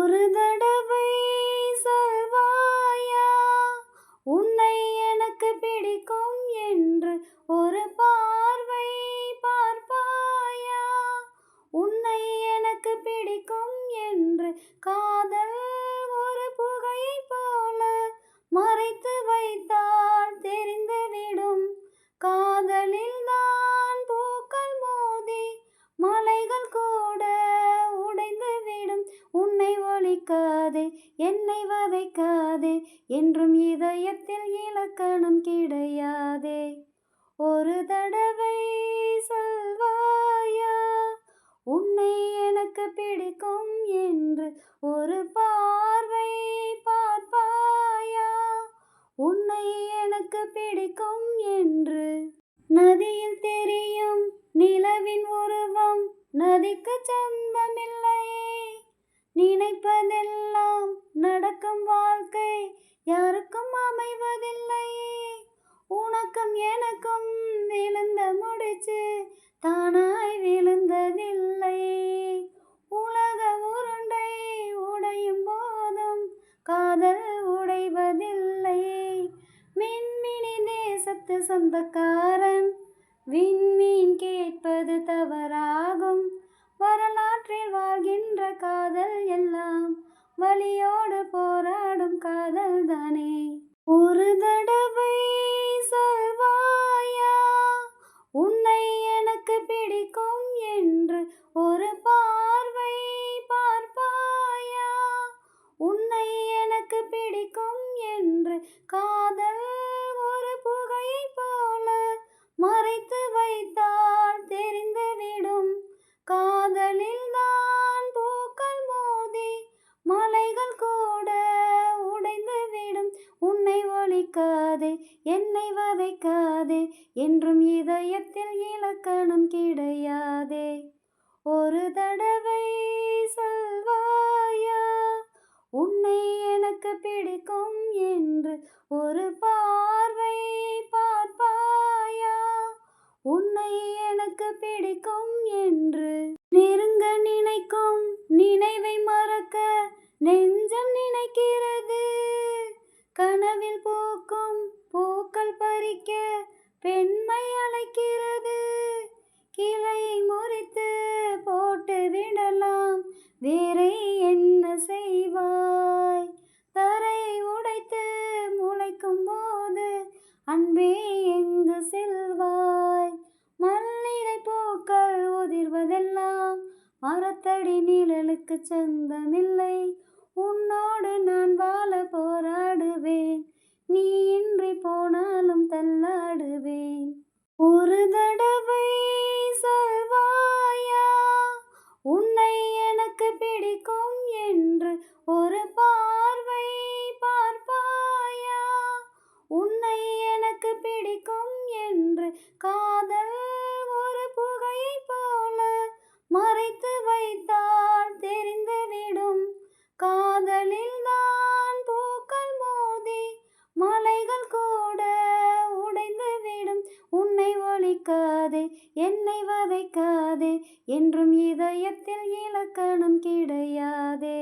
ஒரு தடவை சொல்வாயா, உன்னை எனக்கு பிடிக்கும் என்று. ஒரு பார்வை பார்ப்பாயா, உன்னை எனக்கு பிடிக்கும் என்று. காதல் ஒரு புகையைப் போல மறைத்து வைத்தால் தெரிந்துவிடும். காதலில் தான் பூக்கள் மோதி மலைகள் கூட உடைந்துவிடும். உன்னை ஒழிக்காதே, என்னை வதைக்காதே, என்றும் இதயத்தில் இலக்கணம் கிடையாதே. ஒரு தடவை சொல்வாயா, உன்னை எனக்கு பிடிக்கும் என்று. ஒரு பார்வை பார்ப்பாயா, உன்னை எனக்கு பிடிக்கும் என்று. நதியில் தெரியும் நிலவின் உருவம் நதிக்கு சொந்தமில்லையே. நினைப்பதெல்லாம் நடக்கும் வாழ்க்கை யாருக்கும் அமைவதில்லையே. உனக்கும் எனக்கும் விழுந்த முடிச்சு தானாய் விழுந்ததில்லை. உலக உருண்டை உடையும் போதும் காதல் உடைவதில்லை. மின்மினி தேசத்து சொந்தக்காரன் விண்மீன் கேட்பது தவறாகும். வரலாற்றில் வாழ்கின்ற காதல் எல்லாம் வலியோடு போராடும் காதல் தானே. ஒரு தடவை சொல்வாயா, உன்னை எனக்கு பிடிக்கும் என்று. ஒரு பார்வை பார்ப்பாயா, உன்னை எனக்கு பிடிக்கும் என்று. காதல் ஒரு புகையைப் போல மறைத்து வைத்தால் தெரிந்துவிடும். காதலில் தான் பூக்கள் மோதி மலைகள் கூட உடைந்துவிடும். உன்னை ஒழிக்காதே, என்னை வதைக்காதே, என்றும் இதயத்தில் இலக்கணம் கிடையாதே. ஒரு தடவை சொல்வாயா, உன்னை எனக்கு பிடிக்கும் என்று. ஒரு பார்வை பார்ப்பாயா, உன்னை எனக்கு பிடிக்கும் என்று. நெருங்க நினைக்கும் நினைவை மறக்க நெஞ்சம் நினைக்கிறது. கனவில் பூக்கும் பூக்கள் பறிக்க பெண்மை அழைக்கிறது. கிளையை முறித்து போட்டு விடலாம், வேறே என்ன செய்வாய்? தரையை உடைத்து முளைக்கும் போது அன்பே எங்கு செல்வாய்? மல்லிகை பூக்கள் உதிர்வதெல்லாம் மரத்தடி நிழலுக்கு சொந்தமில்லை. உன்னோடு நான் வாழ போராடுவேன், நீ இன்றி போனாலும் தள்ளாடுவேன். ஒரு தடவை சொல்வாயா, உன்னை எனக்கு பிடிக்கும் என்று. ஒரு பார்வை பார்ப்பாயா, உன்னை எனக்கு பிடிக்கும் என்று. காதல் ஒரு புகையைப் போல மறைத்து வைத்தால் தெரிந்துவிடும். காதலில் தான் பூக்கள் மோதி மலைகள் கூட உடைந்துவிடும். உன்னை ஒழிக்காதே, என்னை வதைக்காதே, என்றும் இதயத்தில் இலக்கணம் கிடையாதே.